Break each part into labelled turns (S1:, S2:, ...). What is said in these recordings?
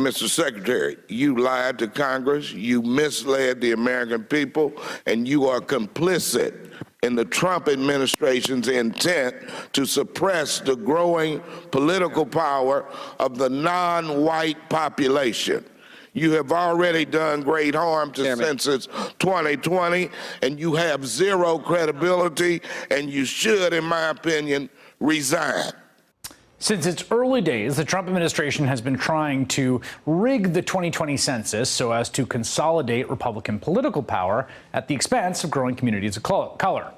S1: Mr. Secretary, you lied to Congress, you misled the American people, and you are complicit in the Trump administration's intent to suppress the growing political power of the non-white population. You have already done great harm to Census 2020, and you have zero credibility, and you should, in my opinion, resign.
S2: Since its early days, the Trump administration has been trying to rig the 2020 census so as to consolidate Republican political power at the expense of growing communities of color.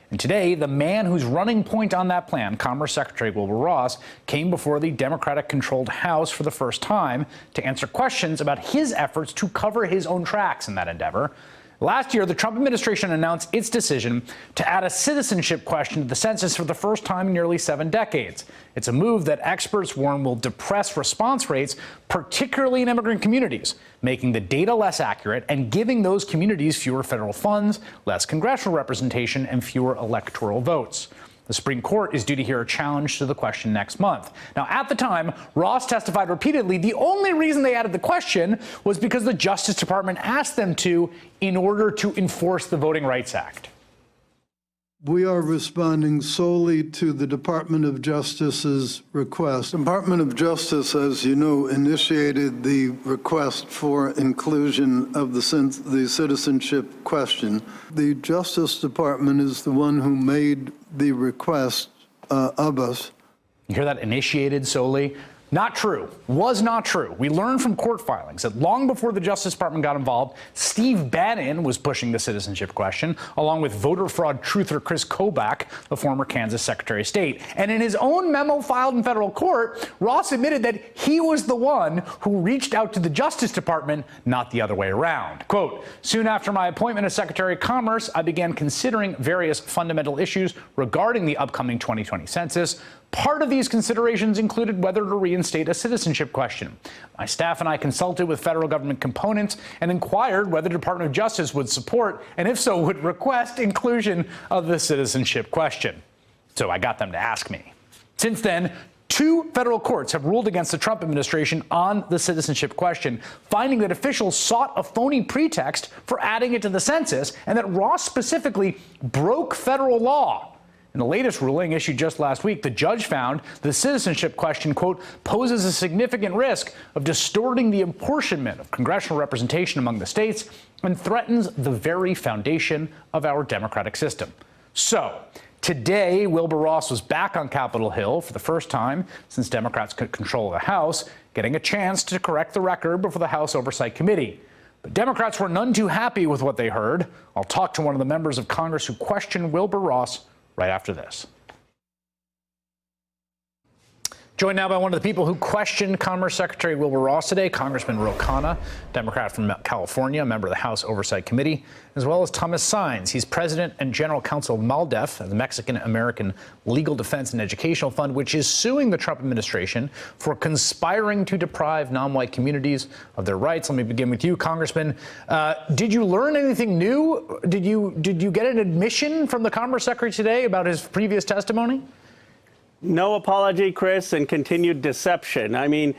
S2: And today, the man who's running point on that plan, Commerce Secretary Wilbur Ross, came before the Democratic-controlled House for the first time to answer questions about his efforts to cover his own tracks in that endeavor. Last year, the Trump administration announced its decision to add a citizenship question to the census for the first time in nearly 7 decades. It's a move that experts warn will depress response rates, particularly in immigrant communities, making the data less accurate and giving those communities fewer federal funds, less congressional representation, and fewer electoral votes. The Supreme Court is due to hear a challenge to the question next month. Now, at the time, Ross testified repeatedly the only reason they added the question was because the Justice Department asked them to in order to enforce the Voting Rights Act.
S3: We are responding solely to the Department of Justice's request. The Department of Justice, as you know, initiated the request for inclusion of the citizenship question. The Justice Department is the one who made the request of us.
S2: You hear that? Initiated solely? Not true. Was not true. We learned from court filings that long before the Justice Department got involved, Steve Bannon was pushing the citizenship question, along with voter fraud truther Chris Kobach, the former Kansas Secretary of State. And in his own memo filed in federal court, Ross admitted that he was the one who reached out to the Justice Department, not the other way around. Quote, "Soon after my appointment as Secretary of Commerce, I began considering various fundamental issues regarding the upcoming 2020 census. Part of these considerations included whether to reinstate a citizenship question. My staff and I consulted with federal government components and inquired whether the Department of Justice would support, and if so, would request inclusion of the citizenship question. So I got them to ask me." Since then, 2 federal courts have ruled against the Trump administration on the citizenship question, finding that officials sought a phony pretext for adding it to the census and that Ross specifically broke federal law. In the latest ruling issued just last week, the judge found the citizenship question, quote, "poses a significant risk of distorting the apportionment of congressional representation among the states and threatens the very foundation of our democratic system." So, today, Wilbur Ross was back on Capitol Hill for the first time since Democrats could control the House, getting a chance to correct the record before the House Oversight Committee. But Democrats were none too happy with what they heard. I'll talk to one of the members of Congress who questioned Wilbur Ross right after this. Joined now by one of the people who questioned Commerce Secretary Wilbur Ross today, Congressman Ro Khanna, Democrat from California, member of the House Oversight Committee, as well as Thomas Saenz. He's president and general counsel of MALDEF, the Mexican-American Legal Defense and Educational Fund, which is suing the Trump administration for conspiring to deprive non-white communities of their rights. Let me begin with you, Congressman. Did you learn anything new? Did you get an admission from the Commerce Secretary today about his previous testimony?
S4: No apology, Chris, and continued deception. I mean,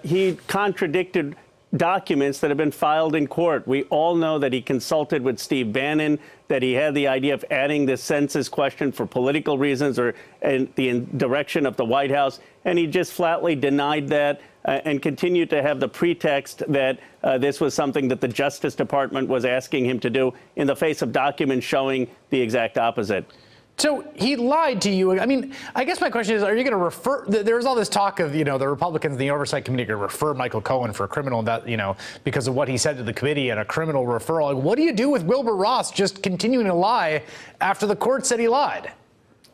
S4: he contradicted documents that have been filed in court. We all know that he consulted with Steve Bannon, that he had the idea of adding this census question for political reasons or in the direction of the White House, and he just flatly denied that and continued to have the pretext that this was something that the Justice Department was asking him to do in the face of documents showing the exact opposite.
S2: So he lied to you. I mean, I guess my question is, are you going to refer? There's all this talk of, the Republicans in the Oversight Committee are going to refer Michael Cohen for a criminal, because of what he said to the committee and a criminal referral. What do you do with Wilbur Ross just continuing to lie after the court said he lied?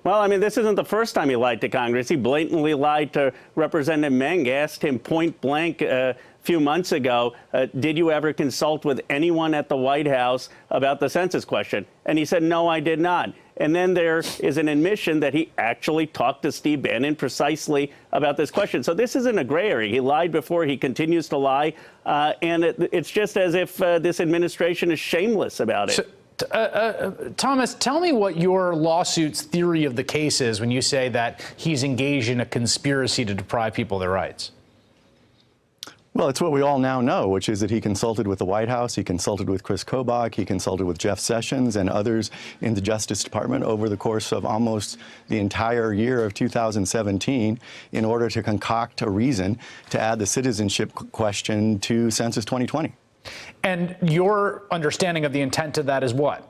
S4: Well, I mean, this isn't the first time he lied to Congress. He blatantly lied to Representative Meng, asked him point blank a few months ago, did you ever consult with anyone at the White House about the census question? And he said, no, I did not. And then there is an admission that he actually talked to Steve Bannon precisely about this question. So this isn't a gray area. He lied before. He continues to lie. And it's just as if this administration is shameless about it.
S2: So, Thomas, tell me what your lawsuit's theory of the case is when you say that he's engaged in a conspiracy to deprive people of their rights.
S5: Well, it's what we all now know, which is that he consulted with the White House, he consulted with Chris Kobach, he consulted with Jeff Sessions and others in the Justice Department over the course of almost the entire year of 2017 in order to concoct a reason to add the citizenship question to Census 2020.
S2: And your understanding of the intent of that is what?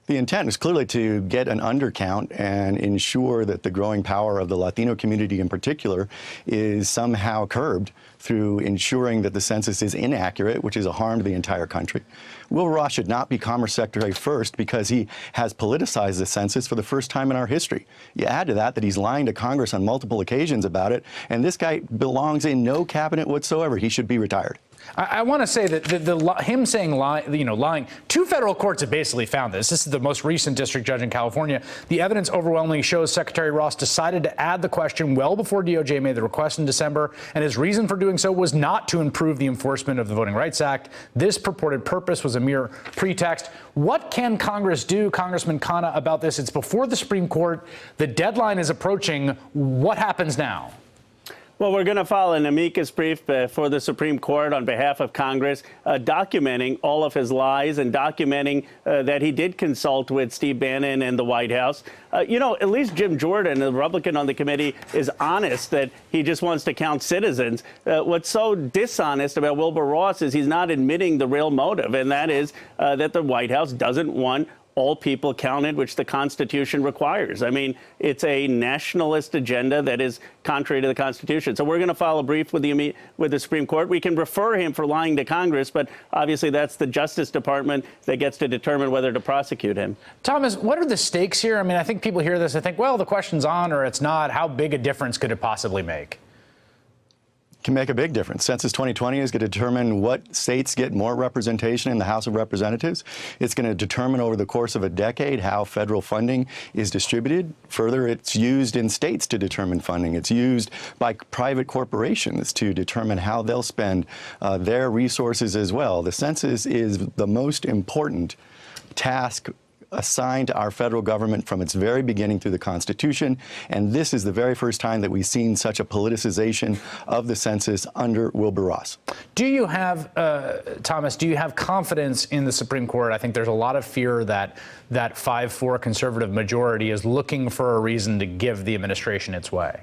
S5: The intent is clearly to get an undercount and ensure that the growing power of the Latino community in particular is somehow curbed through ensuring that the census is inaccurate, which is a harm to the entire country. Wilbur Ross should not be Commerce Secretary first because he has politicized the census for the first time in our history. You add to that he's lying to Congress on multiple occasions about it, and this guy belongs in no cabinet whatsoever. He should be retired.
S2: I want to say that him saying lying, two federal courts have basically found this. This is the most recent district judge in California. The evidence overwhelmingly shows Secretary Ross decided to add the question well before DOJ made the request in December, and his reason for doing so was not to improve the enforcement of the Voting Rights Act. This purported purpose was a mere pretext. What can Congress do, Congressman Khanna, about this? It's before the Supreme Court. The deadline is approaching. What happens now?
S4: Well, we're going to file an amicus brief for the Supreme Court on behalf of Congress, documenting all of his lies and documenting that he did consult with Steve Bannon and the White House. At least Jim Jordan, the Republican on the committee, is honest that he just wants to count citizens. What's so dishonest about Wilbur Ross is he's not admitting the real motive, and that is that the White House doesn't want all people counted, which the Constitution requires. I mean, it's a nationalist agenda that is contrary to the Constitution. So we're going to file a brief with the Supreme Court. We can refer him for lying to Congress, but obviously that's the Justice Department that gets to determine whether to prosecute him.
S2: Thomas, what are the stakes here? I mean, I think people hear this and think, well, the question's on or it's not. How big a difference could it possibly make?
S5: Can make a big difference. Census 2020 is going to determine what states get more representation in the House of Representatives. It's going to determine over the course of a decade how federal funding is distributed. Further, it's used in states to determine funding. It's used by private corporations to determine how they'll spend their resources as well. The census is the most important task assigned to our federal government from its very beginning through the Constitution, and this is the very first time that we've seen such a politicization of the census under Wilbur Ross.
S2: Do you have, Thomas, do you have confidence in the Supreme Court? I think there's a lot of fear that that 5-4 conservative majority is looking for a reason to give the administration its way.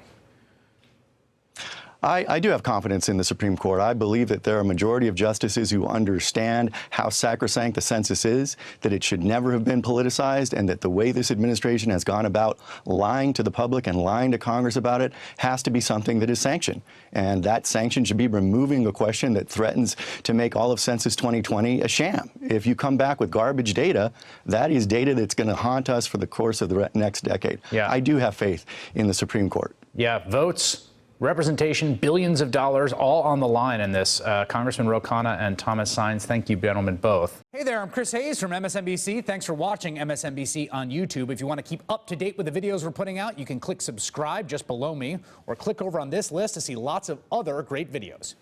S5: I do have confidence in the Supreme Court. I believe that there are a majority of justices who understand how sacrosanct the census is, that it should never have been politicized, and that the way this administration has gone about lying to the public and lying to Congress about it has to be something that is sanctioned. And that sanction should be removing a question that threatens to make all of Census 2020 a sham. If you come back with garbage data, that is data that's going to haunt us for the course of the next decade.
S2: Yeah.
S5: I do have faith in the Supreme Court.
S2: Yeah, votes, representation, billions of dollars, all on the line in this. Congressman Ro Khanna and Thomas Saenz, thank you, gentlemen, both. Hey there, I'm Chris Hayes from MSNBC. Thanks for watching MSNBC on YouTube. If you want to keep up to date with the videos we're putting out, you can click subscribe just below me, or click over on this list to see lots of other great videos.